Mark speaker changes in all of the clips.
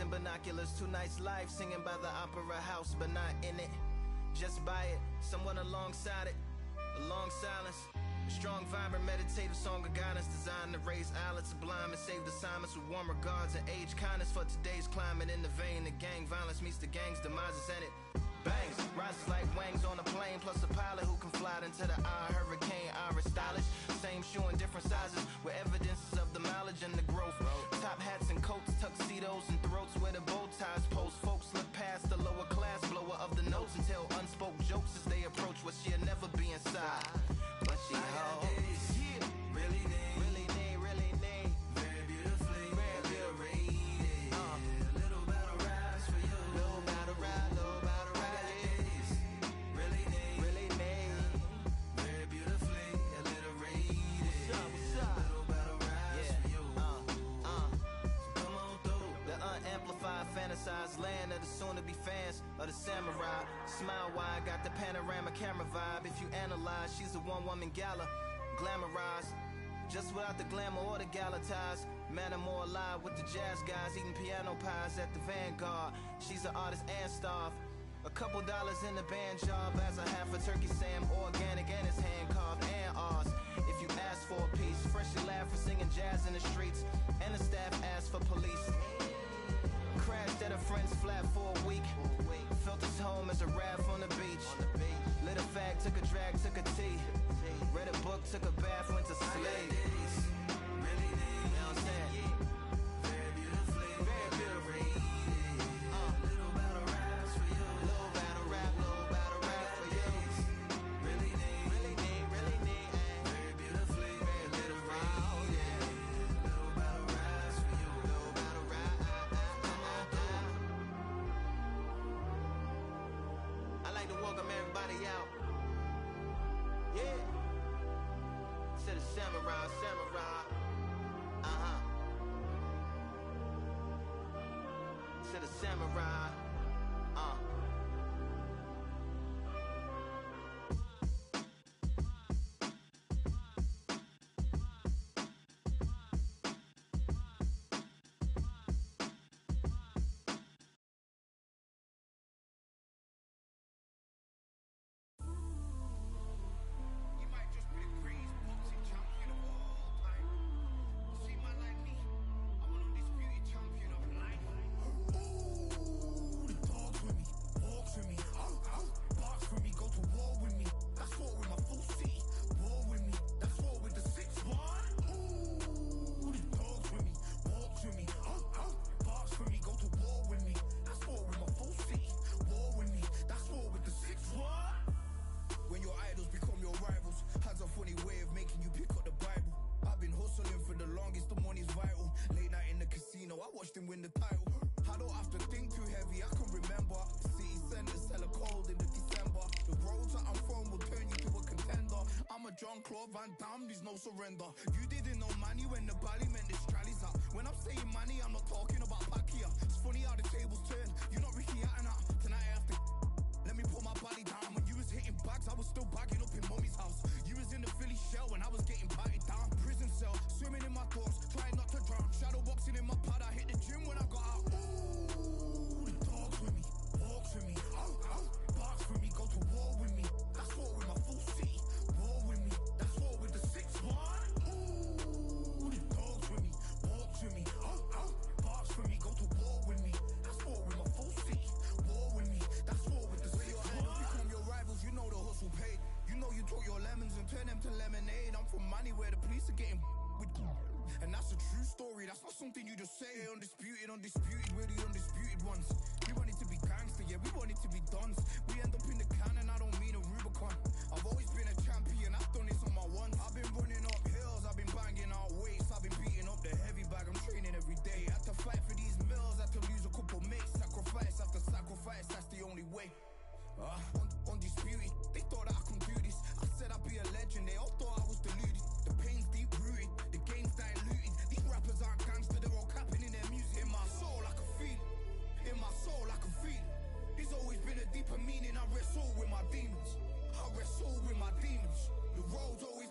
Speaker 1: and binoculars, too nice life, singing by the opera house, but not in it. Just by it, someone alongside it, a long silence. A strong, vibrant, meditative song of guidance designed to raise eyelids sublime and save the assignments with warm regards and age kindness for today's climate. In the vein, the gang violence meets the gang's demises, and it bangs, rises like wings on a plane, plus a pilot who can fly into the eye. Hurricane, iris stylish, same shoe in different sizes, with evidences of the mileage and the growth. Top hats and coats, tuxedos and throats where the bow ties post. Folks slip past the lower class blower of the notes and tell unspoke jokes as they approach what she'll never be inside. But she holds, yeah, really need, really need, really need, very beautifully, very beautifully. A little battle rise for you, little battle ride, little battle ride. Really need, really need, very beautifully, alliterated. What's up, what's up? Little battle rise for you. So come on through. The unamplified, fantasized land of the soon-to-be fans of the samurai. Smile wide, got the panorama camera vibe. If you analyze, she's a one-woman gala, glamorized, just without the glamour or the gala ties. Man, I'm more alive with the jazz guys, eating piano pies at the Vanguard. She's an artist and staff. A couple dollars in the band job as a half a turkey Sam, organic and it's hand carved and ours. If you ask for a piece, freshly laugh for singing jazz in the streets, and the staff asked for police. Crashed at a friend's flat for a week. Felt his home as a raft on the beach. Lit a fag, took a drag, took a tea. Read a book, took a bath, went to sleep. Really need, you know what I'm saying? Very beautifully, very beautifully. Little battle raps for you. Little battle rap for you. Really need, really need, really need. Very beautifully, very beautifully. Yeah. Little battle raps for you. Little battle rap. I like to welcome everybody out. Yeah. To the samurai, samurai. To the samurai.
Speaker 2: Surrender. You didn't know money when the bally meant the strallies up. When I'm saying money, I'm not talking about Pakia. It's funny how the tables turn. You're not Ricky Hatton. Tonight I have to let me put my body down. When you was hitting bags, I was still bagging up in mommy's house. You was in the Philly shell when I was getting patted down. Prison cell, swimming in my thoughts, trying not to drown. Shadow boxing in my pad, I hit the gym when I got out. Ooh, the dogs with me, walks with me, barks with me, go to war with me. That's war with my full city. War with me, that's war with the 6-1. Ooh, the dogs with me, walks with me, barks with me, go to war with me. That's war with my full city. War with me, that's war with the 6-1. Become your rivals, you know the hustle paid. You know you took your lemons and turn them to lemonade. I'm from money where the police are getting with. And that's a true story, that's not something you just say. Undisputed, undisputed, we're the undisputed ones. We want it to be gangster, yeah, we want it to be dons. We end up in the can and I don't mean a Rubicon. I've always been a champion, I've done this on my ones. I've been running up hills, I've been banging out weights. I've been beating up the heavy bag, I'm training every day. Had to fight for these mills, had to lose a couple mates. Sacrifice after sacrifice, that's the only way. Undisputed, they thought that I could do this. I said I'd be a legend, they all thought I was deluded. The pain's deep rooted, the game's diluted. These rappers aren't gangster, they're all capping in their music. In my soul I can feel it, in my soul I can feel it. There's always been a deeper meaning, I wrestle with my demons. I wrestle with my demons. The road's always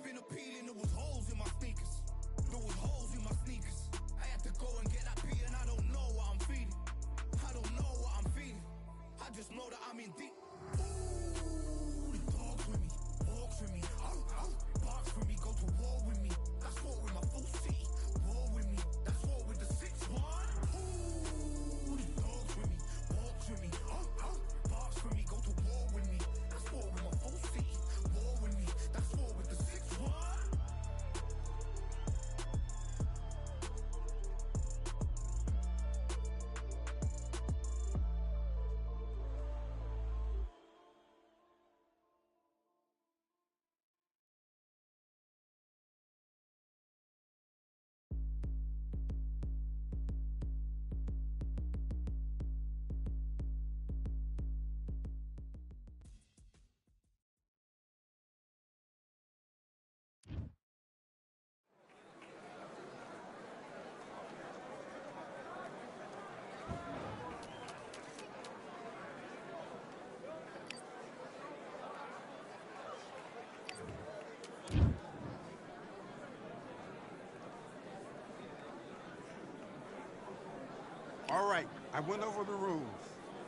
Speaker 3: I went over the rules.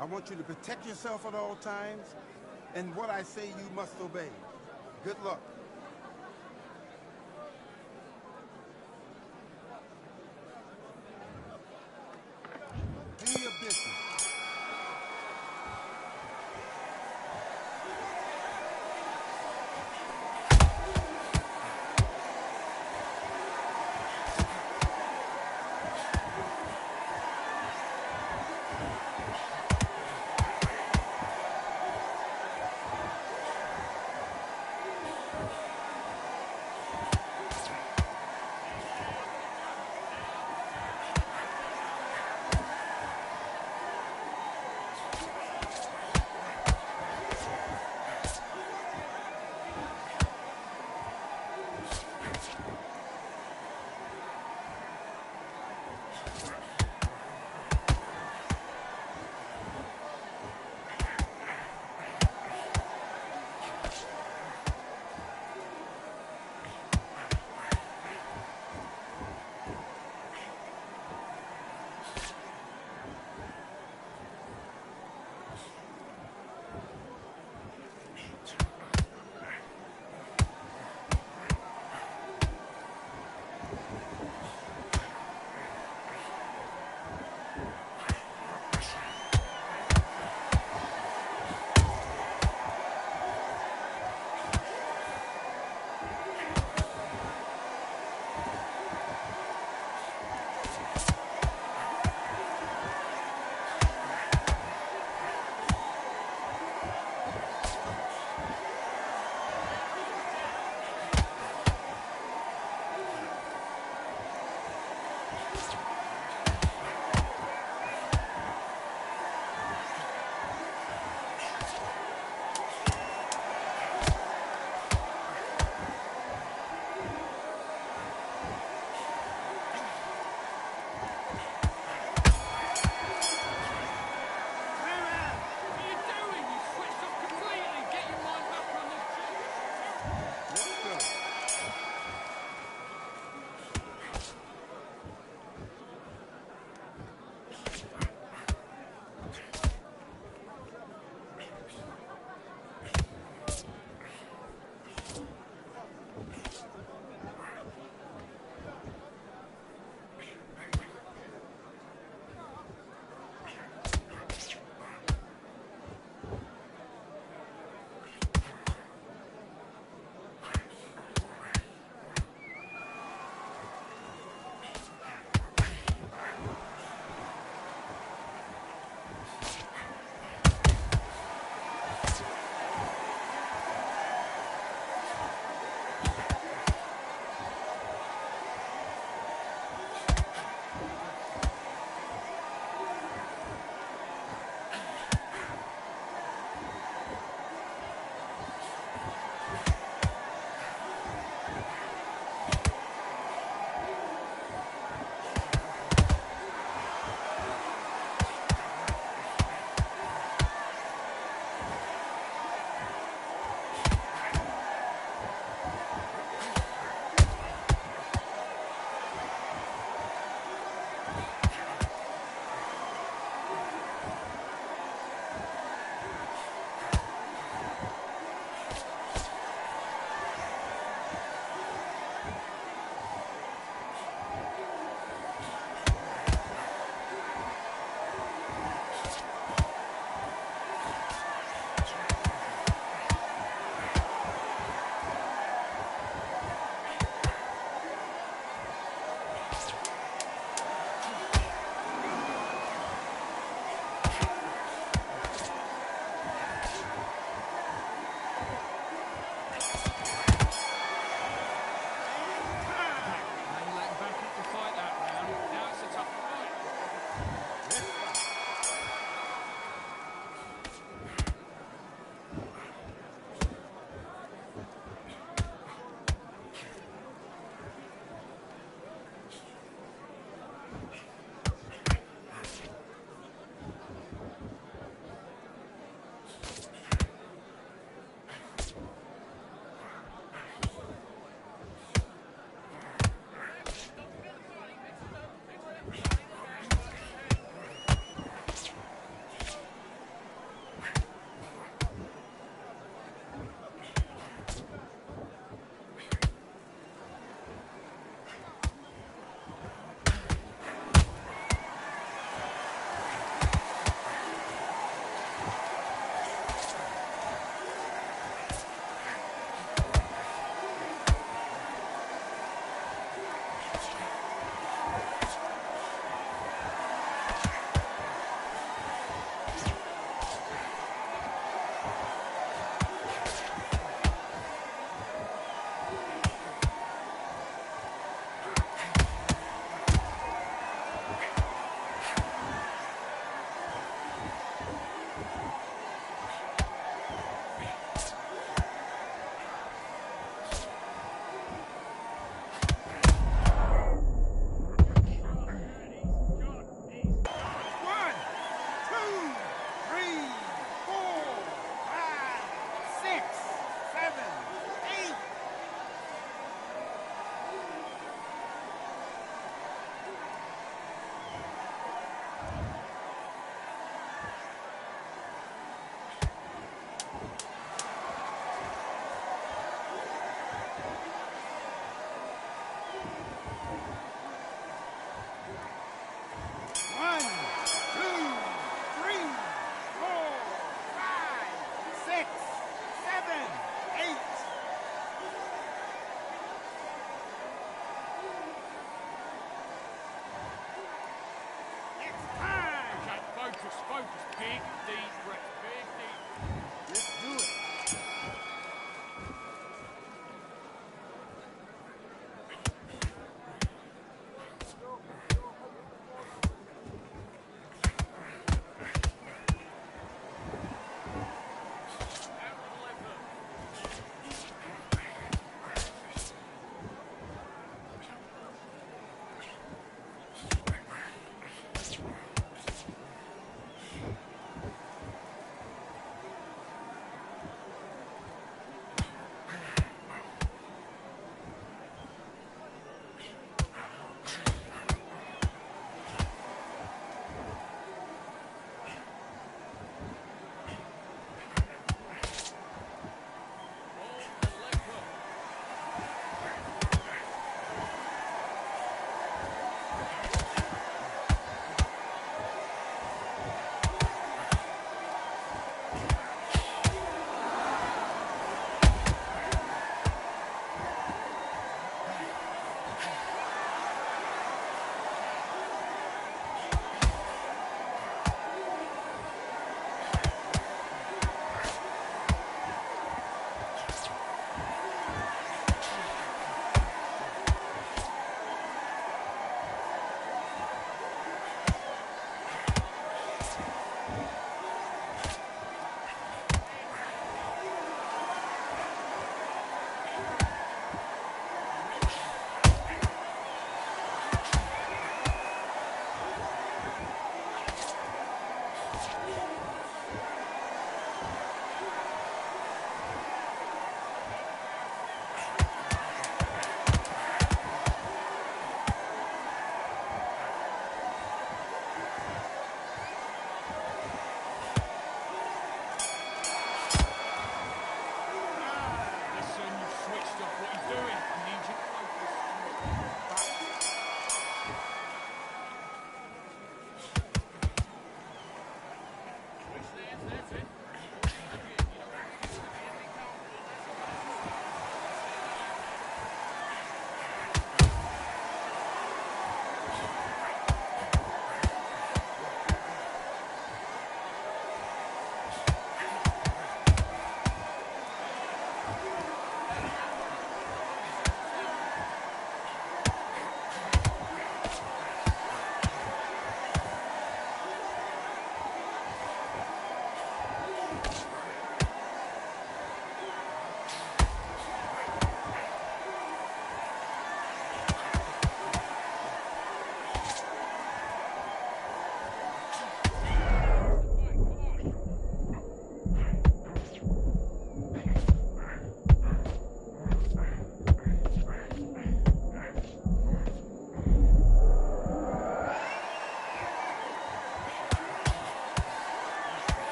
Speaker 3: I want you to protect yourself at all times, and what I say you must obey. Good luck. Do your business.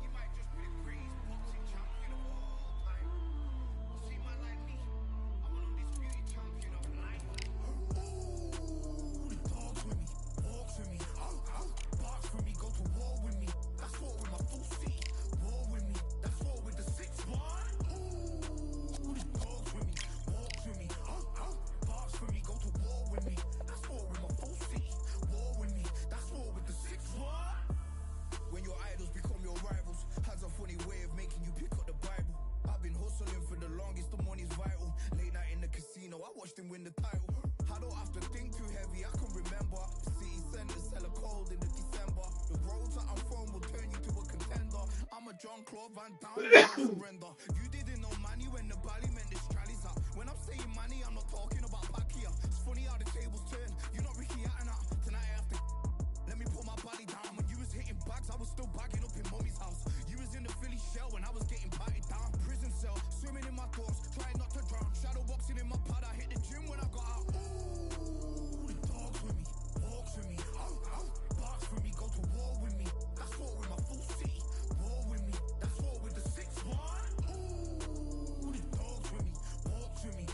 Speaker 2: You might just be the greatest boxing champion of all time. You see, man like me, I'm an undisputed champion of life. Ooh, dogs with me, walks with me, barks with me, go to war with me. That's war with my full seat. War with me, that's war with the 6-1. Ooh, dogs with me, walks with me, barks with me, go to war with me. That's war with my full seat. War with me, that's war with the 6-1. When your idols become your rivals, has a funny way of making you pick up the Bible. I've been hustling for the longest, the money's vital. Late night in the casino, I watched him win the title. I don't have to think too heavy, I can remember. City centers sell a cold in the December. The roads that I'm from will turn you to a contender. I'm a John Claude Van Damme, no surrender. You didn't know money when the bally meant the strallies up. When I'm saying money, I'm not talking about Pacquiao. It's funny how the tables turn. You're not Ricky Hatton. Tonight I have to let me put my body down. When you was hitting bags, I was still bagging up in mommy's house. You was in the Philly shell when I was getting patted down. Prison cell, swimming in my thoughts, trying not to drown. Shadow boxing in my pad, I hit the gym when I got out. Ooh, the dogs with me, walks with me, barks with me, go to war with me. That's war with my full seat. War with me, that's war with the 6-1. Ooh, the dogs with me, walks with me,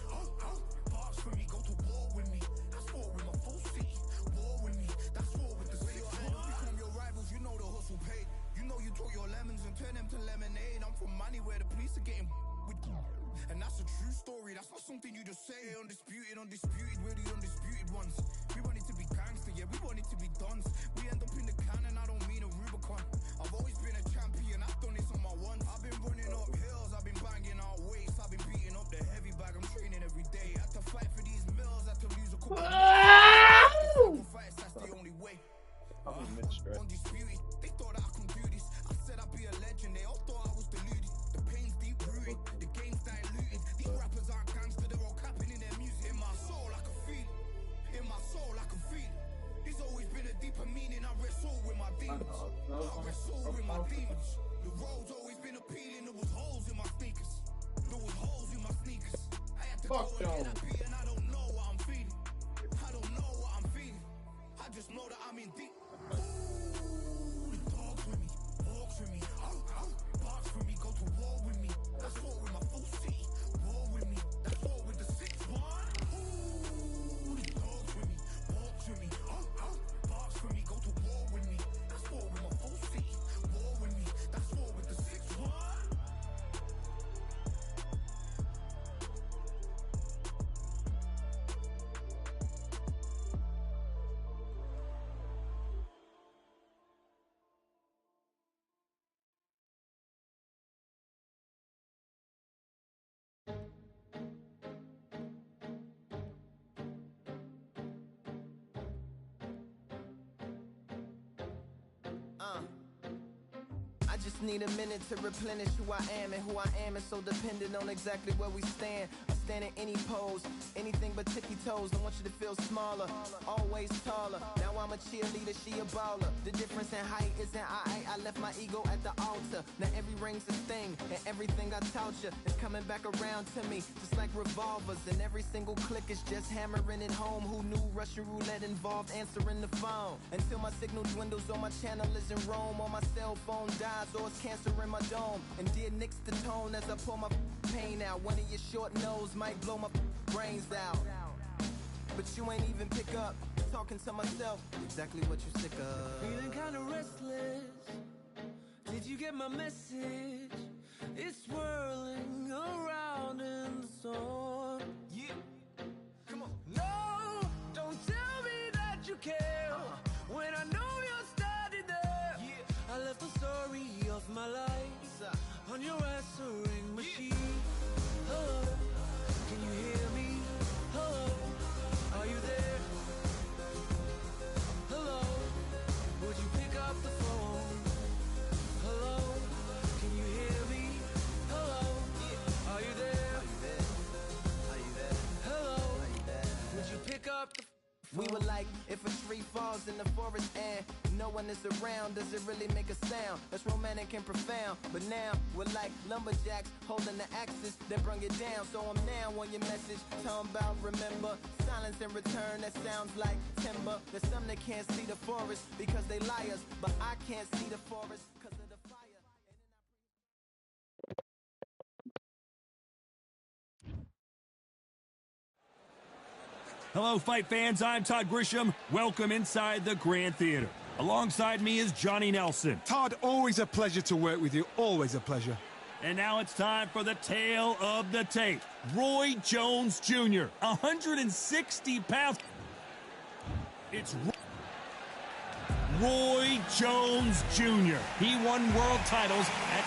Speaker 2: barks with me, go to war with me. That's war with my full seat. War with me, that's war with the 6-1. Become your rivals, you know the hustle paid. You know you took your lemons and turn them to lemonade. I'm from money where the police are getting with, and that's a true story. That's not something you just say. Undisputed, undisputed, we're the undisputed ones. We want it to be gangster, yeah, we want it to be dons. We end up in the can and I don't mean a Rubicon. I've always been a champion, I've done this on my ones. I've been running up hills, I've been banging out weights, I've been beating up the heavy bag, I'm training every day. Had to fight for these mills, had to lose a couple of sacrifice, that's the only way. Undisputed, they thought I could do this. I said I'd be a legend, they all thought I was deluded. The pain's deep rooted, the game's diluted. These rappers aren't gangster, they're all capping in their music. In my soul I can feel it, in my soul I can feel it. There's always been a deeper meaning, I wrestle with my demons. I wrestle with my demons. The road's always been appealing, there was holes in my sneakers. There was holes in my sneakers. I had to go and get that beat and I don't know what I'm feeling. I don't know what I'm feeling. I just know that I'm in deep. Ooh, the dogs with me, walks with me, barks with me, go to war with me. That's war with my full seat. War with me, that's war with the 6-1. Ooh, the dogs with me, walks with me, barks with me, go to war with me. That's war with my full seat. War with me, that's war with the 6-1.
Speaker 1: I just need a minute to replenish who I am, and who I am is so dependent on exactly where we stand. A stand in any pose, anything but tippy toes. Don't want you to feel smaller, always taller. Now I'm a cheerleader, she a baller. The difference in height isn't I left my ego at the altar. Now every ring's a thing, and everything I taught you is coming back around to me, just like revolvers. And every single click is just hammering it home. Who knew Russian roulette involved answering the phone? Until my signal dwindles or my channel is in Rome, or my cell phone dies, or it's cancer in my dome. And dear nicks the tone as I pull my pain out. One of your short nose might blow my brains out, but you ain't even pick up. Talking to myself, exactly what you sick of.
Speaker 4: Feeling kinda restless. Did you get my message? It's swirling around in the storm.
Speaker 1: Yeah, come on.
Speaker 4: No, don't tell me that you care when I know you're standing there.
Speaker 1: Yeah.
Speaker 4: I left the story of my life on your answering machine. Hello, can you hear me? Hello, are you there? Hello, would you pick up the phone? Hello, can you hear me? Hello, are you there?
Speaker 1: Are you there?
Speaker 4: Hello,
Speaker 1: Are you there?
Speaker 4: would you pick up the phone?
Speaker 1: We were like, if a tree falls in the forest and no one is around, does it really make a sound? That's romantic and profound. But now we're like lumberjacks holding the axes that bring it down. So I'm now on your message, talking about remember. Silence in return, that sounds like timber. There's some that can't see the forest because they liars, but I can't see the forest because of the fire.
Speaker 5: Hello, fight fans. I'm Todd Grisham. Welcome inside the Grand Theater. Alongside me is Johnny Nelson.
Speaker 3: Todd, always a pleasure to work with you. Always a pleasure.
Speaker 5: And now it's time for the tale of the tape. Roy Jones Jr., 160 pounds. It's Roy Jones Jr. He won world titles at...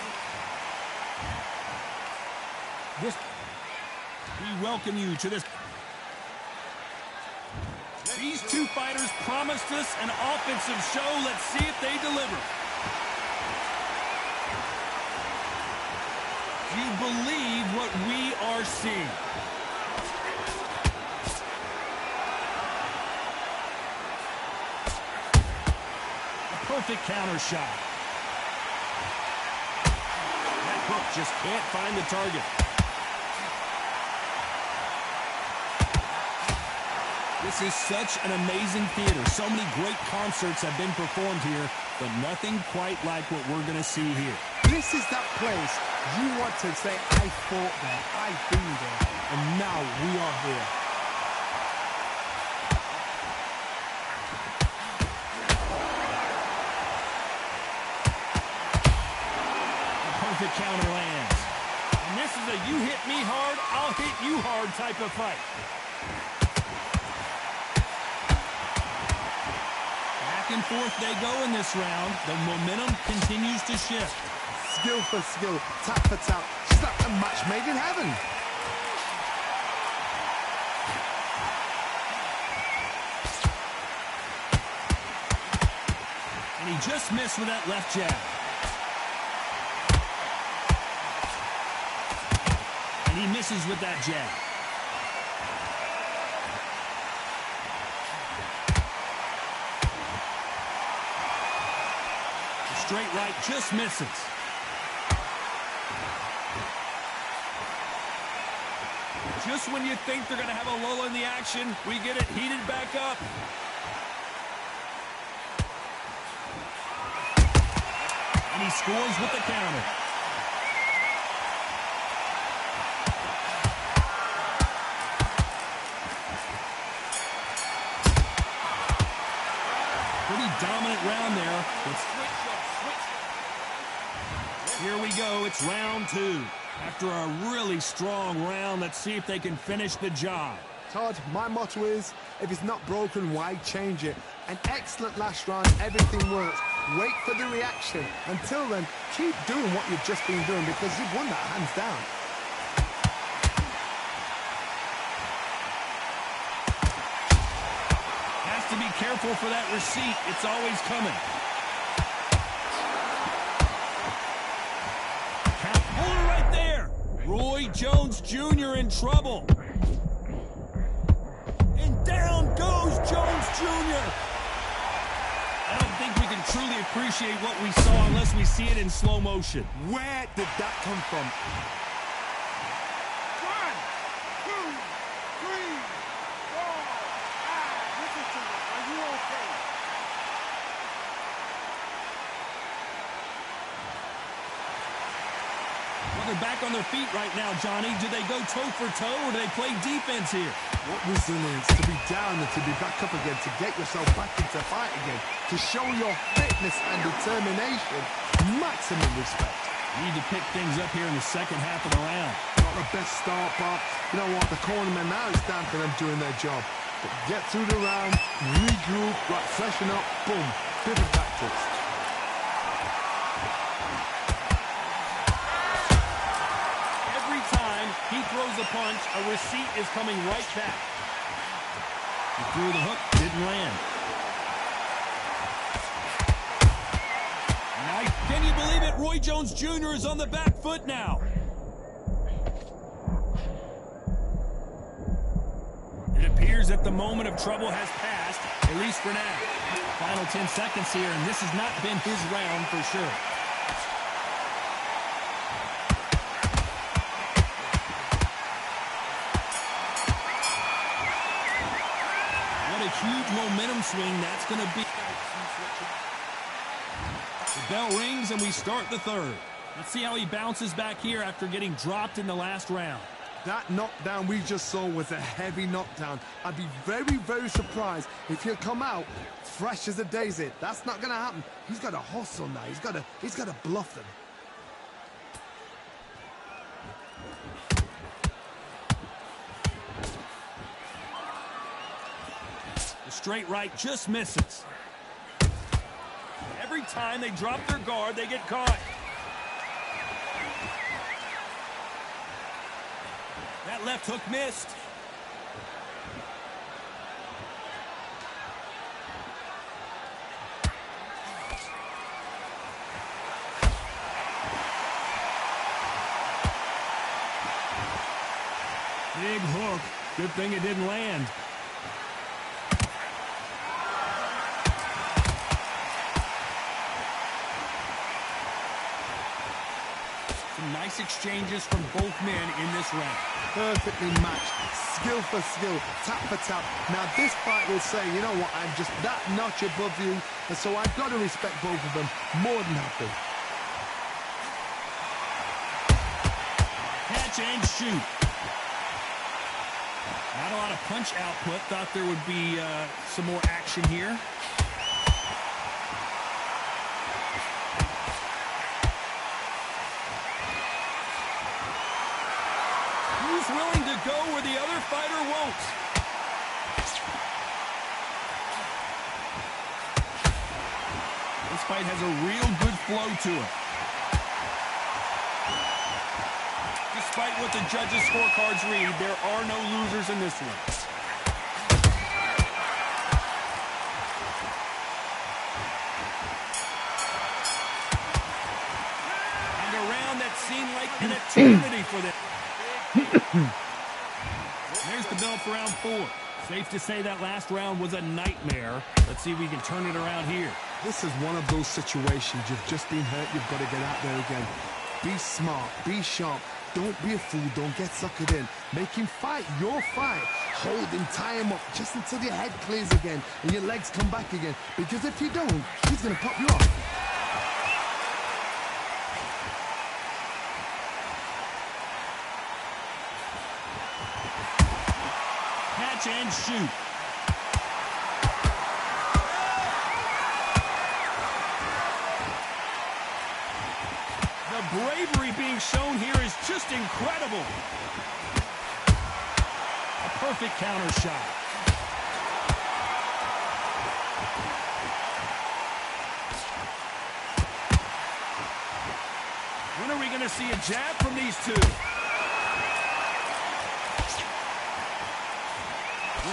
Speaker 5: We welcome you to this... These two fighters promised us an offensive show. Let's see if they deliver. Do you believe what we are seeing? A perfect counter shot. That hook just can't find the target. This is such an amazing theater. So many great concerts have been performed here, but nothing quite like what we're going to see here.
Speaker 3: This is that place you want to say, I fought there, I've been there, and now we are here.
Speaker 5: A perfect counter lands. And this is a you hit me hard, I'll hit you hard type of fight. Back and forth they go in this round. The momentum continues to shift.
Speaker 3: Skill for skill, tap for tap. It's like a match made in heaven.
Speaker 5: And he just missed with that left jab. And he misses with that jab. Straight right just misses. Just when you think they're going to have a lull in the action, we get it heated back up. And he scores with the counter. Pretty dominant round there. Here we go. It's round two. After a really strong round, let's see if they can finish the job.
Speaker 3: Todd, my motto is, if it's not broken, why change it? An excellent last round, everything works. Wait for the reaction. Until then, keep doing what you've just been doing because you've won that hands down.
Speaker 5: Has to be careful for that receipt. It's always coming. Count. Hold it right there. Roy Roy Jones Jr. in trouble. And down goes Jones Jr. I don't think we can truly appreciate what we saw unless we see it in slow motion.
Speaker 3: Where did that come from?
Speaker 2: 1, 2, 3, 4, 5. Listen to me. Are you okay?
Speaker 5: Well, they're back on their feet right now, Johnny. Do they go toe for toe or do they play defense here?
Speaker 3: What resilience to be down and to be back up again, to get yourself back into fight again, to show your fitness and determination. Maximum respect.
Speaker 5: Need to pick things up here in the second half of the round.
Speaker 3: Not the best start, but you know what? The cornermen now, it's down to them doing their job. But get through the round, regroup, right, freshen up, boom, pivot tactics.
Speaker 5: Every time he throws a punch, a receipt is coming right back. He threw the hook, didn't land. Nice. Can you believe it? Roy Jones Jr. is on the back foot now. It appears that the moment of trouble has passed, at least for now. Final 10 seconds here, and this has not been his round for sure. What a huge momentum swing that's going to be. The bell rings and we start the third. Let's see how he bounces back here after getting dropped in the last round.
Speaker 3: That knockdown we just saw was a heavy knockdown. I'd be very, very surprised if he'll come out fresh as a daisy. That's not going to happen. He's got to hustle now. He's got to bluff them.
Speaker 5: The straight right just misses. Every time they drop their guard, they get caught. That left hook missed. Big hook. Good thing it didn't land. Some nice exchanges from both men in this round.
Speaker 3: Perfectly matched, skill for skill, tap for tap. Now this fight will say, you know what, I'm just that notch above you, and so I've got to respect both of them more than happy.
Speaker 5: Catch and shoot. Not a lot of punch output. Thought there would be some more action here. Who's willing to go where the other fighter won't? This fight has a real good flow to it. Despite what the judges' scorecards read, there are no losers in this one. And a round that seemed like an eternity for them. There's the bell for round 4. Safe to say that last round was a nightmare. Let's see if we can turn it around here.
Speaker 3: This is one of those situations. You've just been hurt. You've got to get out there again. Be smart. Be sharp. Don't be a fool. Don't get suckered in. Make him fight your fight. Hold him, tie him up just until your head clears again and your legs come back again. Because if you don't, he's going to pop you off.
Speaker 5: Catch and shoot. The bravery being shown here is just incredible. A perfect counter shot. When are we going to see a jab from these two?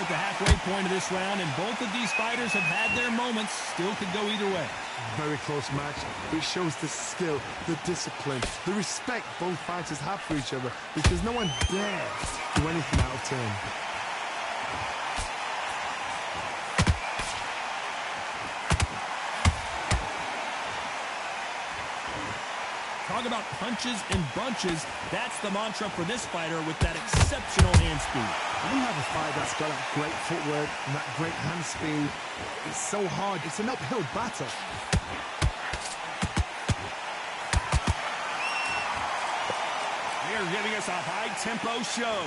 Speaker 5: at the halfway point of this round, and both of these fighters have had their moments. Still could go either way.
Speaker 3: Very close match, which shows the skill, the discipline, the respect both fighters have for each other, because no one dares do anything out of turn.
Speaker 5: Talk about punches and bunches. That's the mantra for this fighter with that exceptional hand speed.
Speaker 3: When you have a fighter that's got that great footwork and that great hand speed, it's so hard. It's an uphill battle.
Speaker 5: They're giving us a high-tempo show.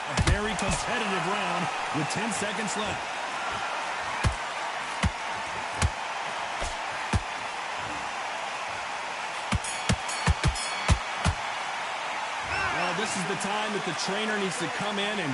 Speaker 5: A very competitive round with 10 seconds left. Well, this is the time that the trainer needs to come in and...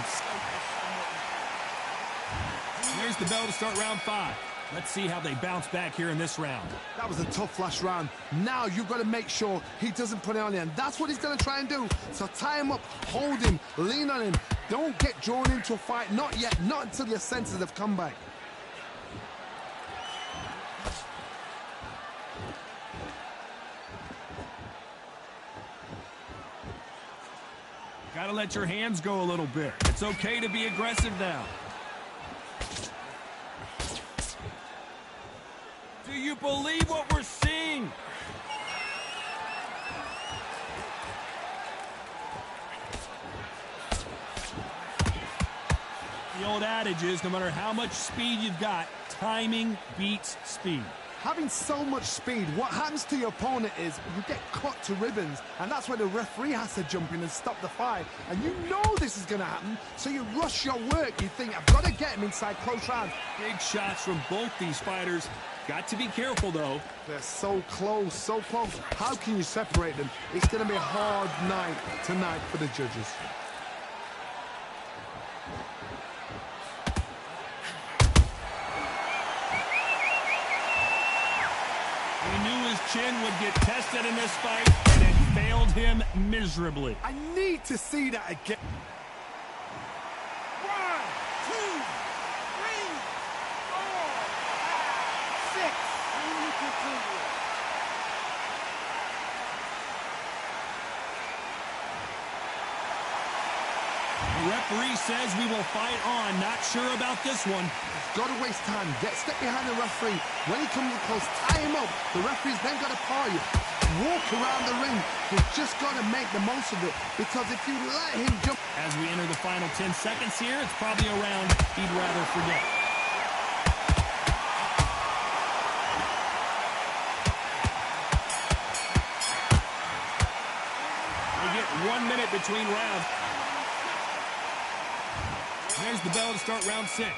Speaker 5: There's the bell to start round 5. Let's see how they bounce back here in this round.
Speaker 3: That was a tough last round. Now you've got to make sure he doesn't put it on you, and that's what he's going to try and do. So tie him up, hold him, lean on him. Don't get drawn into a fight. Not yet. Not until your senses have come back.
Speaker 5: Got to let your hands go a little bit. It's okay to be aggressive now. Do you believe what we're seeing? The old adage is, no matter how much speed you've got, timing beats speed.
Speaker 3: Having so much speed, what happens to your opponent is you get cut to ribbons, and that's where the referee has to jump in and stop the fight. And you know this is going to happen, so you rush your work. You think, I've got to get him inside close round.
Speaker 5: Big shots from both these fighters. Got to be careful, though.
Speaker 3: They're so close, so close. How can you separate them? It's going to be a hard night tonight for the judges.
Speaker 5: He knew his chin would get tested in this fight, and it failed him miserably.
Speaker 3: I need to see that again.
Speaker 2: 1, 2, 3, 4, 5, 6.
Speaker 5: The referee says we will fight on. Not sure about this one.
Speaker 3: Got to waste time. Step behind the referee. When he comes close, tie him up. The referee's then got to paw you. Walk around the ring. You've just got to make the most of it, because if you let him jump...
Speaker 5: As we enter the final 10 seconds here, it's probably a round he'd rather forget. They get 1 minute between rounds. There's the bell to start round 6.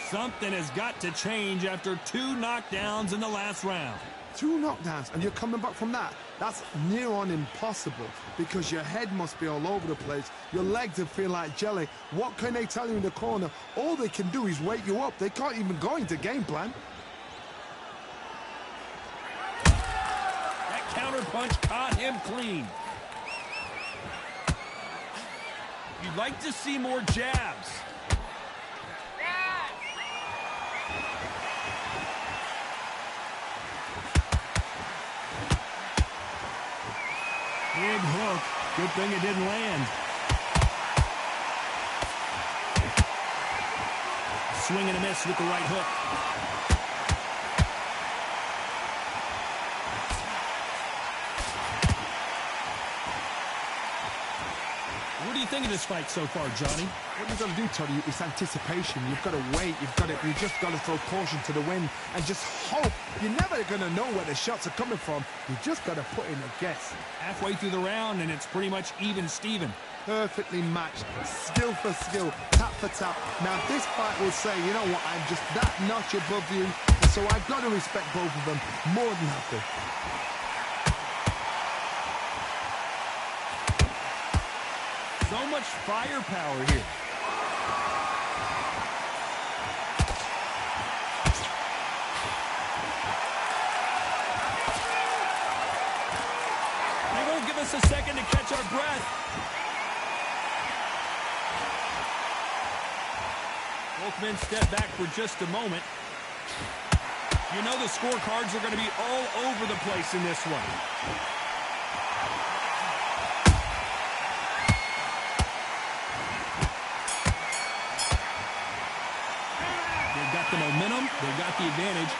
Speaker 5: Something has got to change after 2 knockdowns in the last round.
Speaker 3: 2 knockdowns, and you're coming back from that. That's near on impossible, because your head must be all over the place. Your legs will feel like jelly. What can they tell you in the corner? All they can do is wake you up. They can't even go into game plan.
Speaker 5: That counter punch caught him clean. You'd like to see more jabs. Big hook. Good thing it didn't land. Swing and a miss with the right hook. What do you think of this fight so far, Johnny?
Speaker 3: What you've got to do, Toddy, is anticipation. You've got to wait. You just got to throw caution to the wind and just hope. You're never going to know where the shots are coming from. You just got to put in a guess.
Speaker 5: Halfway through the round, and it's pretty much even Steven.
Speaker 3: Perfectly matched, skill for skill, tap for tap. Now this fight will say, you know what, I'm just that notch above you, so I've got to respect both of them more than happy.
Speaker 5: So much firepower here. They won't give us us a second to catch our breath. Both men step back for just a moment. You know the scorecards are going to be all over the place in this one. They've got the momentum. They've got the advantage.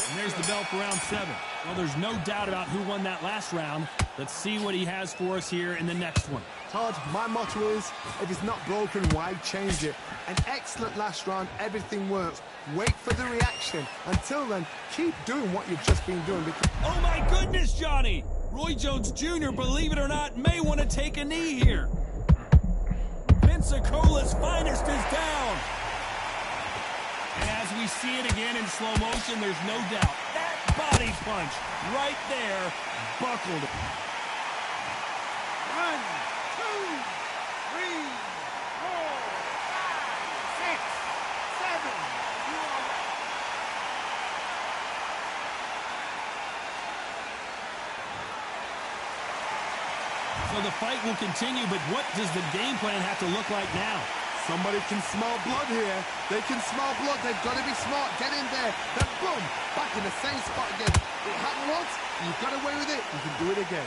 Speaker 5: And there's the bell for round 7. Well, there's no doubt about who won that last round. Let's see what he has for us here in the next one.
Speaker 3: Todd, my motto is, if it's not broken, why change it? An excellent last round, everything works. Wait for the reaction. Until then, keep doing what you've just been doing.
Speaker 5: Oh my goodness, Johnny! Roy Jones Jr., believe it or not, may want to take a knee here. Pensacola's finest is down. And as we see it again in slow motion, there's no doubt that body punch right there buckled.
Speaker 2: 1, 2, 3, 4, 5, 6, 7.
Speaker 5: So the fight will continue, but what does the game plan have to look like now?
Speaker 3: Somebody can smell blood here. They can smell blood. They've got to be smart. Get in there. Then boom, back in the same spot again. It happened once. You got away with it. You can do it again.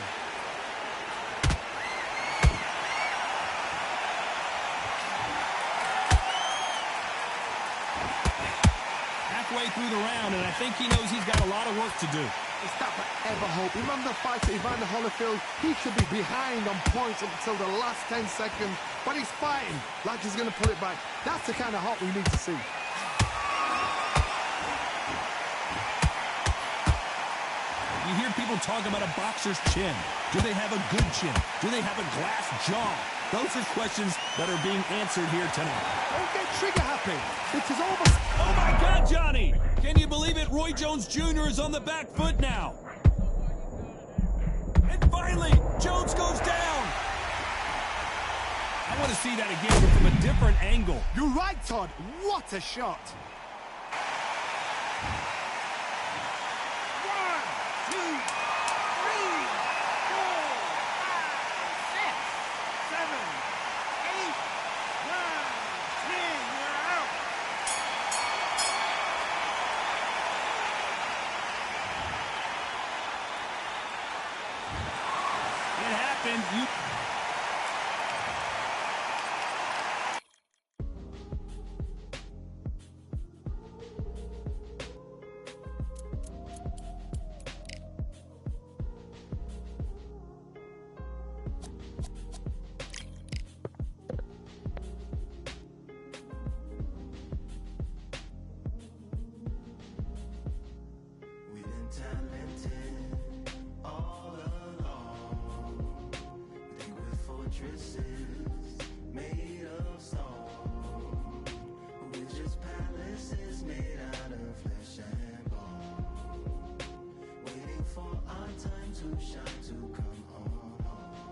Speaker 5: Halfway through the round, and I think he knows he's got a lot of work to do.
Speaker 3: It's that forever hope. Remember the fight at Evander Holyfield? He should be behind on points up until the last 10 seconds, but he's fighting like he's going to pull it back. That's the kind of hope we need to see.
Speaker 5: You hear people talk about a boxer's chin. Do they have a good chin? Do they have a glass jaw? Those are questions that are being answered here tonight.
Speaker 3: Don't get trigger happy. It is almost...
Speaker 5: Oh my God, Johnny! Can you believe it? Roy Jones Jr. is on the back foot now. And finally, Jones goes down. I want to see that again, but from a different angle.
Speaker 3: You're right, Todd. What a shot.
Speaker 2: 1, 2, 3, 4, 5, 6, 7, 8, 9, 10. You're out.
Speaker 5: It happened.
Speaker 1: We've been talented all along. We think we're fortresses made of stone. But we're just palaces made out of flesh and bone. Waiting for our time to shine, to come on home.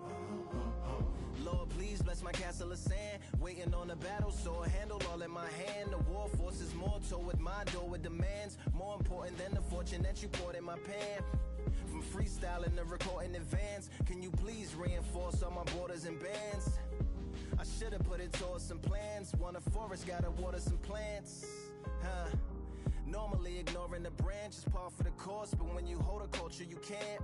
Speaker 1: Oh, oh, oh. Lord, please bless my castle of sand. Waiting on a battle, so a handle all in my hand. The war force is mortal with my door with demands. More important than the fortune that you poured in my pan. From freestyling to recording advance, can you please reinforce all my borders and bands? I should've put it towards some plans. Want a forest, gotta water some plants. Huh. Normally ignoring the branch is par for the course, but when you hold a culture you can't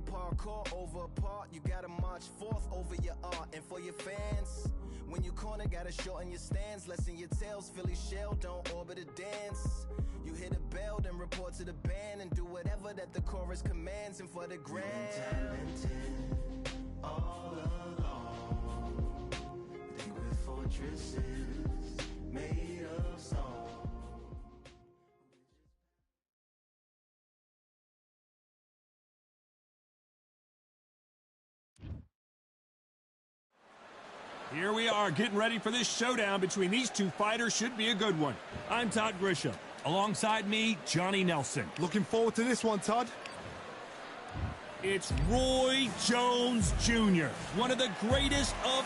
Speaker 1: parkour over a part. You gotta march forth over your art and for your fans. When you corner, gotta shorten your stance. Lessen your tails, Philly shell, don't orbit a dance. You hit a bell, then report to the band and do whatever that the chorus commands. And for the grand, talented all along. Think we're fortresses made of stone.
Speaker 5: Here we are, getting ready for this showdown between these two fighters. Should be a good one. I'm Todd Grisham. Alongside me, Johnny Nelson.
Speaker 3: Looking forward to this one, Todd.
Speaker 5: It's Roy Jones Jr., one of the greatest of...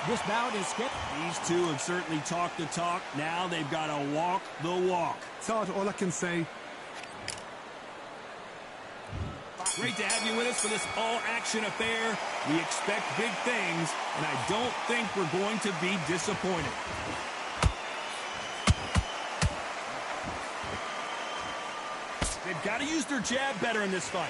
Speaker 5: This bout is scheduled. These two have certainly talked the talk. Now they've got to walk the walk.
Speaker 3: Todd, all I can say.
Speaker 5: Great to have you with us for this all-action affair. We expect big things, and I don't think we're going to be disappointed. They've got to use their jab better in this fight.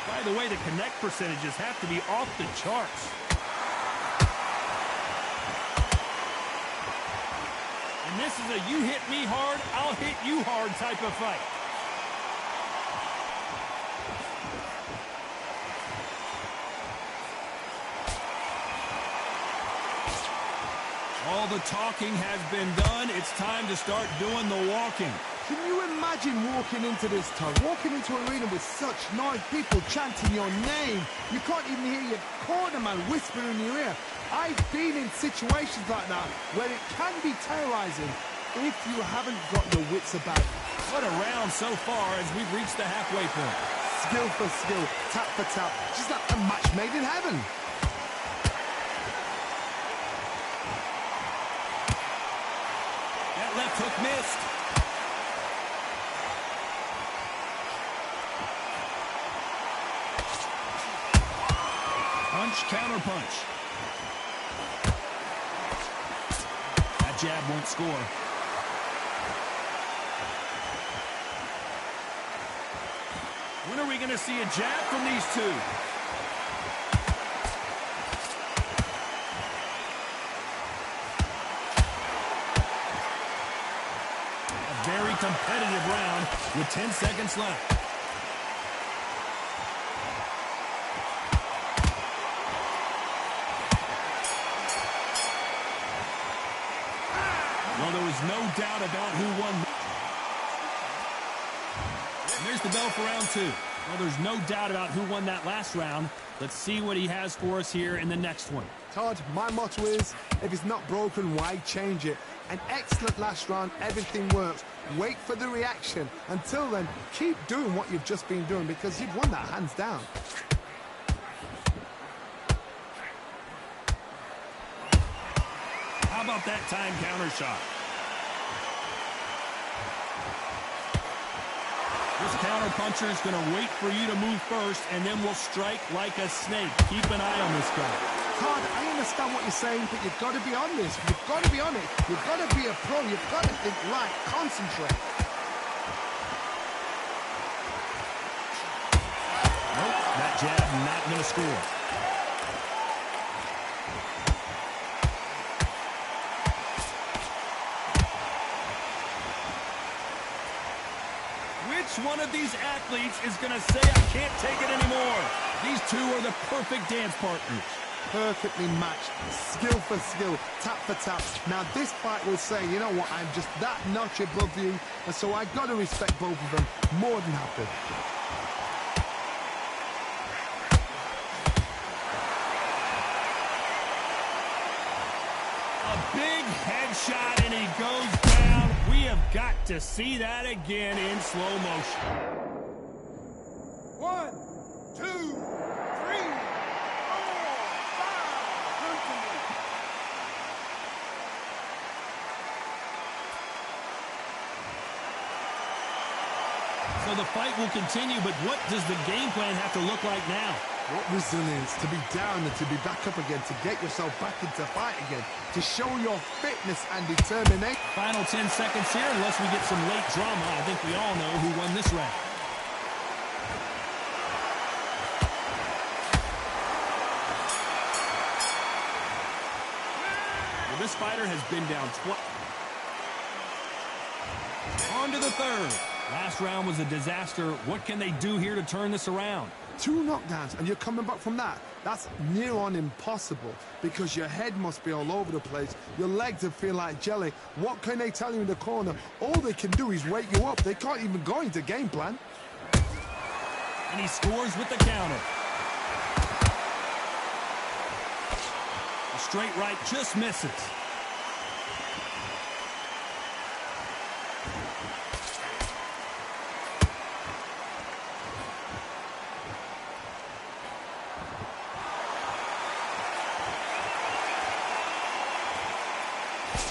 Speaker 5: By the way, the connect percentages have to be off the charts. And this is a you hit me hard, I'll hit you hard type of fight. All the talking has been done. It's time to start doing the walking.
Speaker 3: Can you imagine walking into this, Todd? Walking into an arena with such noise, people chanting your name. You can't even hear your cornerman whisper in your ear. I've been in situations like that where it can be terrorizing if you haven't got your wits about.
Speaker 5: What a round so far as we've reached the halfway point.
Speaker 3: Skill for skill, tap for tap, just like a match made in heaven.
Speaker 5: That left hook missed. Punch, counter punch. That jab won't score. When are we going to see a jab from these two? A very competitive round with 10 seconds left. Well, there was no doubt about who won. And there's the bell for round two. Well, there's no doubt about who won that last round. Let's see what he has for us here in the next one.
Speaker 3: Todd, my motto is, if it's not broken, why change it? An excellent last round, everything works. Wait for the reaction. Until then, keep doing what you've just been doing because you've won that hands down.
Speaker 5: How about that time counter shot? This counter puncher is going to wait for you to move first, and then we'll strike like a snake. Keep an eye on this guy.
Speaker 3: Todd, I understand what you're saying, but you've got to be on this. You've got to be on it. You've got to be a pro. You've got to think right. Concentrate.
Speaker 5: Nope, that jab not going to score. Which one of these athletes is going to say, I can't take it anymore? These two are the perfect dance partners.
Speaker 3: Perfectly matched, skill for skill, tap for tap. Now this fight will say, you know what, I'm just that notch above you, and so I've got to respect both of them more than happy.
Speaker 5: A big headshot, and he goes down. We have got to see that again in slow motion.
Speaker 2: 1, 2, 3, 4, 5.
Speaker 5: So the fight will continue, but what does the game plan have to look like now?
Speaker 3: What resilience to be down and to be back up again, to get yourself back into fight again, to show your fitness and determination.
Speaker 5: Final 10 seconds here, unless we get some late drama. I think we all know who won this round. Well, this fighter has been down twice. On to the third. Last round was a disaster. What can they do here to turn this around?
Speaker 3: 2 knockdowns and you're coming back from that. That's near on impossible because your head must be all over the place. Your legs will feel like jelly. What can they tell you in the corner? All they can do is wake you up. They can't even go into game plan.
Speaker 5: And he scores with the counter. The straight right just misses.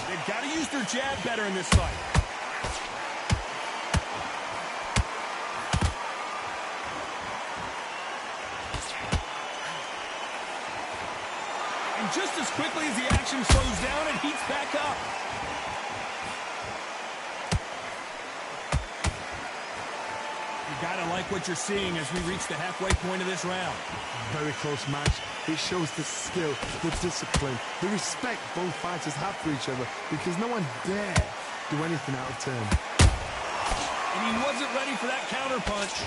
Speaker 5: They've got to use their jab better in this fight. And just as quickly as the action slows down, it heats back up. You gotta like what you're seeing as we reach the halfway point of this round.
Speaker 3: Very close match. It shows the skill, the discipline, the respect both fighters have for each other, because no one dare do anything out of turn.
Speaker 5: And he wasn't ready for that counter punch.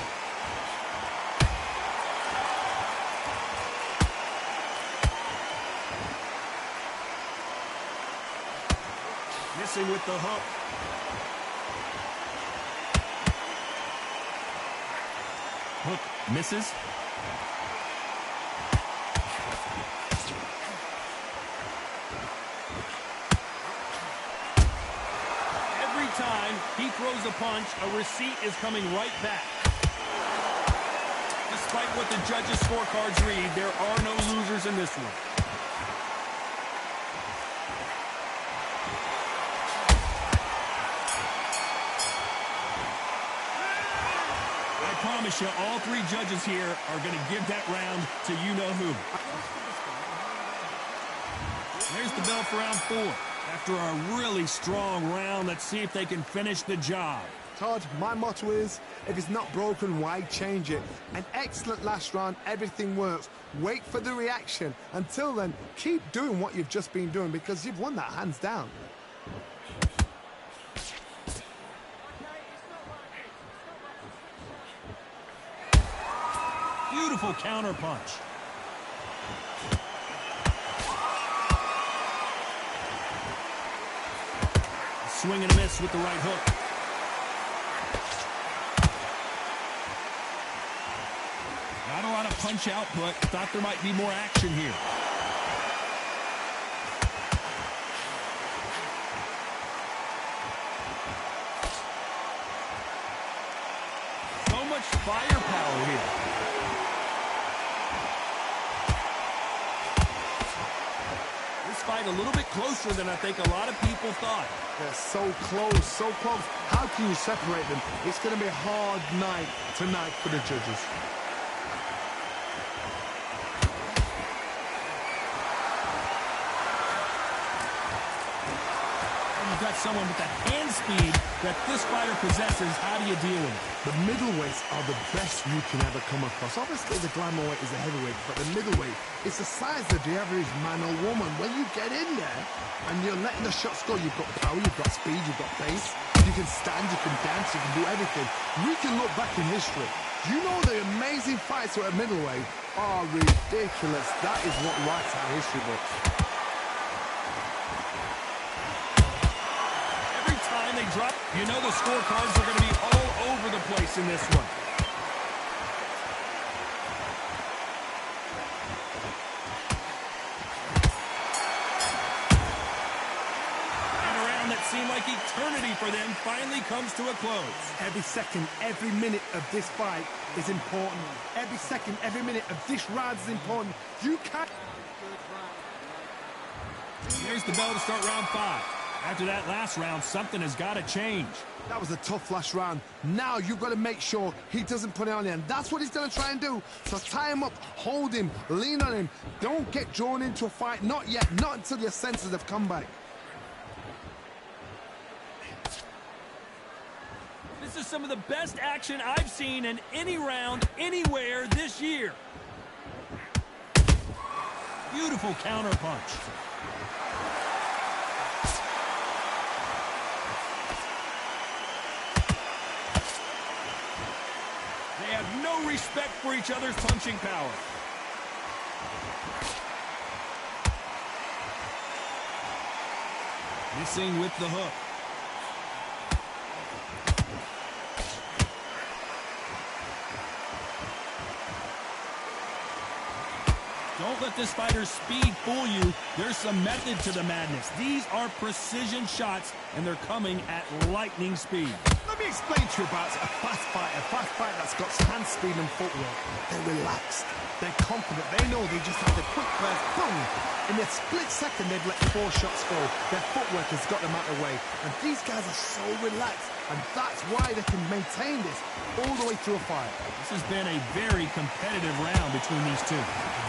Speaker 5: Missing with the hook. Hook misses. Every time he throws a punch, a receipt is coming right back. Despite what the judges' scorecards read, there are no losers in this one. I promise you, all three judges here are going to give that round to you-know-who. There's the bell for round 4. After a really strong round, let's see if they can finish the job.
Speaker 3: Todd, my motto is, if it's not broken, why change it? An excellent last round, everything works. Wait for the reaction. Until then, keep doing what you've just been doing, because you've won that hands down.
Speaker 5: Beautiful counter punch. Swing and a miss with the right hook. Not a lot of punch output. Thought there might be more action here. So much firepower here. Fight a little bit closer than I think a lot of people thought.
Speaker 3: They're so close, so close. How can you separate them? It's going to be a hard night tonight for the judges.
Speaker 5: You've got someone with the hand speed that this fighter possesses. How do you deal with it?
Speaker 3: The middleweights are the best you can ever come across. Obviously, the glamour weight is a heavyweight, but the middleweight is the size of the average man or woman. When you get in there and you're letting the shots go, you've got power, you've got speed, you've got pace. You can stand, you can dance, you can do everything. We can look back in history. You know the amazing fights at middleweight are ridiculous. That is what writes our history books.
Speaker 5: They drop, you know the scorecards are going to be all over the place in this one. And a round that seemed like eternity for them finally comes to a close.
Speaker 3: Every second, every minute of this fight is important. Every second, every minute of this round is important. You can't...
Speaker 5: Here's the bell to start round 5. After that last round, something has got to change.
Speaker 3: That was a tough last round. Now you've got to make sure he doesn't put it on you, and that's what he's going to try and do. So tie him up, hold him, lean on him. Don't get drawn into a fight. Not yet. Not until your senses have come back.
Speaker 5: This is some of the best action I've seen in any round, anywhere this year. Beautiful counter punch. They have no respect for each other's punching power. Missing with the hook. Don't let this fighter's speed fool you. There's some method to the madness. These are precision shots, and they're coming at lightning speed.
Speaker 3: Let me explain to you about a fast fighter that's got hand speed and footwork. They're relaxed. They're confident. They know they just have the quick burst, boom. In a split second, they've let 4 shots fall. Their footwork has got them out of the way. And these guys are so relaxed. And that's why they can maintain this all the way through a fight.
Speaker 5: This has been a very competitive round between these two.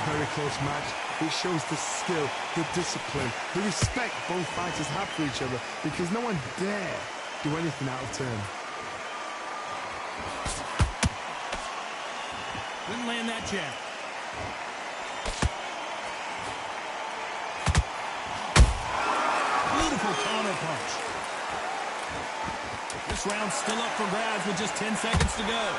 Speaker 3: Very close match. It shows the skill, the discipline, the respect both fighters have for each other, because no one dare do anything out of turn.
Speaker 5: Couldn't land that jab. Beautiful counter punch. This round's still up for grabs with just 10 seconds to go.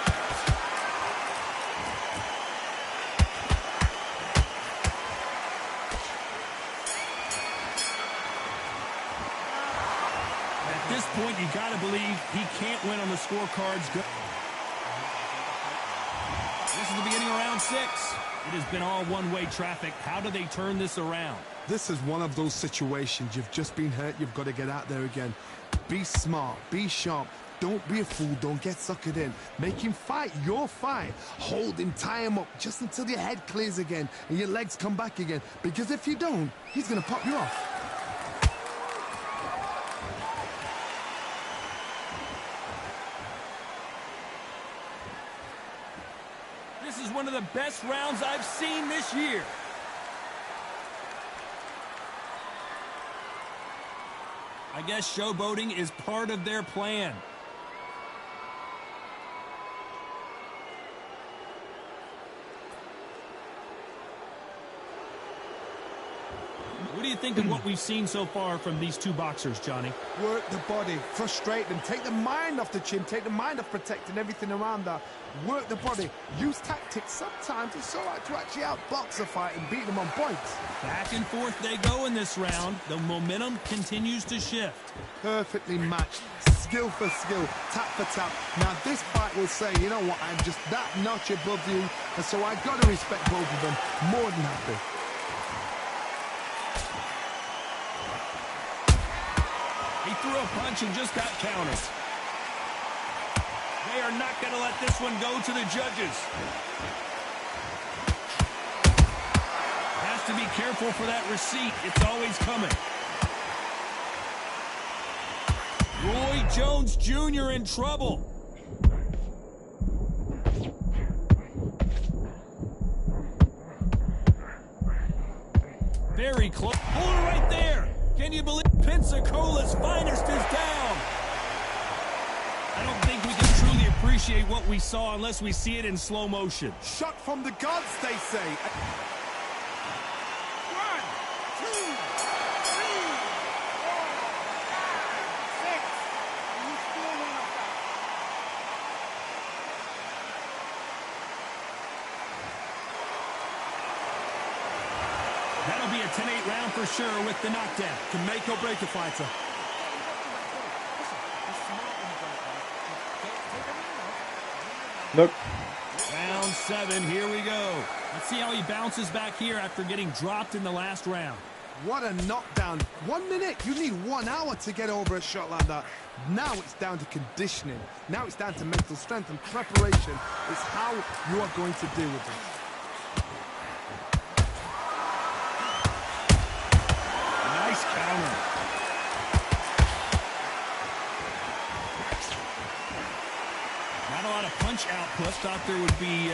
Speaker 5: At this point, you got to believe he can't win on the scorecards. This is the beginning of round 6. It has been all one-way traffic. How do they turn this around?
Speaker 3: This is one of those situations. You've just been hurt. You've got to get out there again. Be smart. Be sharp. Don't be a fool. Don't get suckered in. Make him fight your fight. Hold him. Tie him up just until your head clears again and your legs come back again. Because if you don't, he's going to pop you off.
Speaker 5: This is one of the best rounds I've seen this year. I guess showboating is part of their plan. What do you think of what we've seen so far from these two boxers, Johnny?
Speaker 3: Work the body, frustrate them, take the mind off the chin, take the mind off protecting everything around that. Work the body, use tactics. Sometimes it's all right to actually outbox a fight and beat them on points.
Speaker 5: Back and forth they go in this round. The momentum continues to shift.
Speaker 3: Perfectly matched, skill for skill, tap for tap. Now this fight will say, you know what, I'm just that notch above you, and so I got to respect both of them. More than happy.
Speaker 5: He threw a punch and just got countered. They are not going to let this one go to the judges. Has to be careful for that receipt. It's always coming. Roy Jones Jr. in trouble. Very close. Hold it right there. Can you believe Pensacola's finest is down? I don't think we can truly appreciate what we saw unless we see it in slow motion.
Speaker 3: Shot from the gods, they say. 1, 2, 3, 4, 5, 6. You still want to fight.
Speaker 5: That'll be a 10-8 round for sure with the knockdown.
Speaker 3: Can make or break a fighter.
Speaker 6: Look.
Speaker 5: Round 7, here we go. Let's see how he bounces back here after getting dropped in the last round.
Speaker 3: What a knockdown. 1 minute. You need 1 hour to get over a shot like that. Now it's down to conditioning. Now it's down to mental strength and preparation. It's how you are going to deal with it.
Speaker 5: Nice counter. Not a lot of punch output. Thought there would be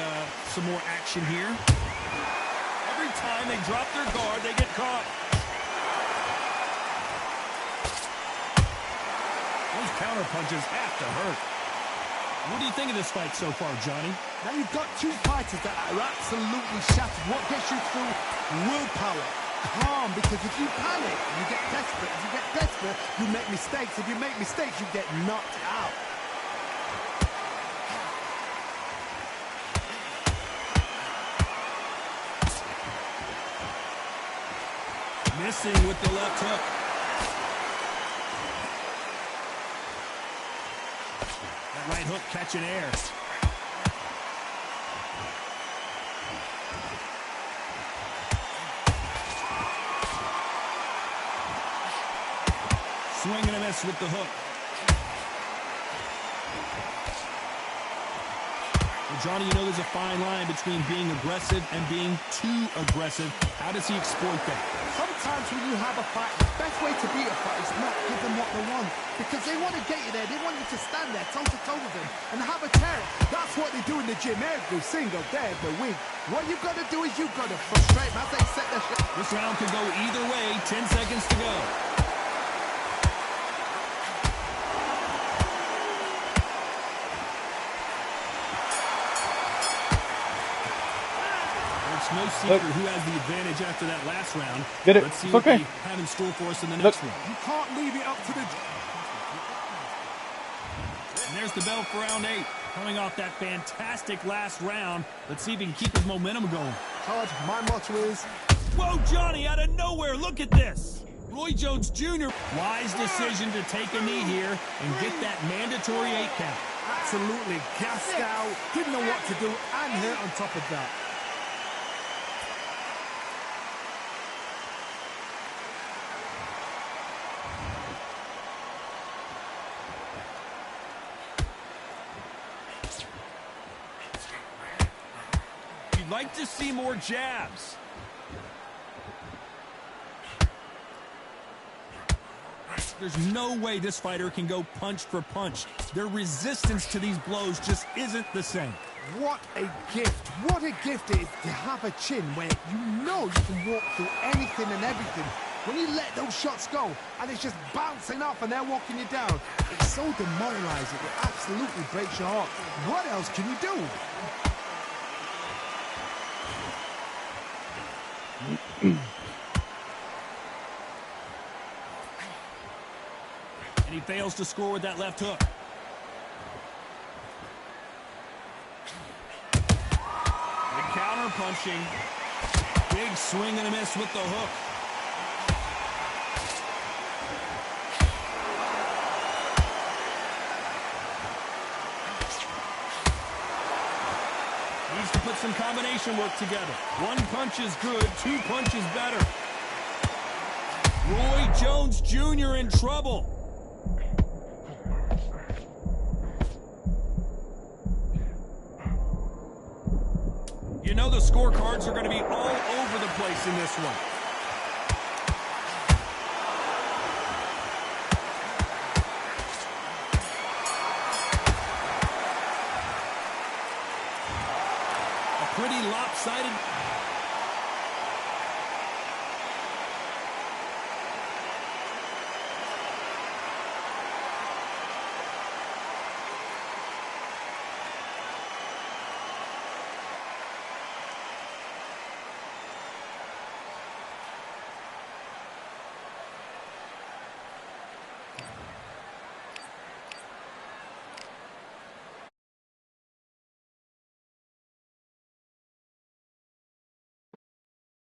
Speaker 5: some more action here. Every time they drop their guard, they get caught. Those counter punches have to hurt. What do you think of this fight so far, Johnny?
Speaker 3: Now you've got two fighters that are absolutely shattered. What gets you through? Willpower. Calm, because if you panic, you get desperate. If you get desperate, you make mistakes. If you make mistakes, you get knocked out.
Speaker 5: Missing with the left hook. That right hook catching air. Swing and a miss with the hook. The Johnny, you know there's a fine line between being aggressive and being too aggressive. How does he exploit that?
Speaker 3: Sometimes when you have a fight, the best way to beat a fight is not give them what they want. Because they want to get you there. They want you to stand there toe-to-toe with them and have a tear. That's what they do in the gym every single day of the week. What you've got to do is you've got to frustrate them as they set their shit.
Speaker 5: This round could go either way. 10 seconds to go. No secret who has the advantage after that last round.
Speaker 6: Get it.
Speaker 5: Let's see
Speaker 6: It's
Speaker 5: what
Speaker 6: okay.
Speaker 5: they have in store for us in the next one.
Speaker 3: You can't leave it up to the...
Speaker 5: And there's the bell for round 8. Coming off that fantastic last round. Let's see if he can keep his momentum going.
Speaker 3: Todd, my motto is...
Speaker 5: Whoa, Johnny, out of nowhere. Look at this. Roy Jones Jr. Wise decision to take a knee here and get that mandatory 8 count.
Speaker 3: Absolutely gassed out, didn't know what to do, and hurt on top of that.
Speaker 5: You'd like to see more jabs. There's no way this fighter can go punch for punch. Their resistance to these blows just isn't the same.
Speaker 3: What a gift. What a gift it is to have a chin where you know you can walk through anything and everything. When you let those shots go and it's just bouncing off and they're walking you down, it's so demoralizing. It absolutely breaks your heart. What else can you do?
Speaker 5: And he fails to score with that left hook. The counter punching. Big swing and a miss with the hook. Needs to put some combination work together. One punch is good, 2 punches better. Roy Jones Jr. in trouble. You know the scorecards are going to be all over the place in this one.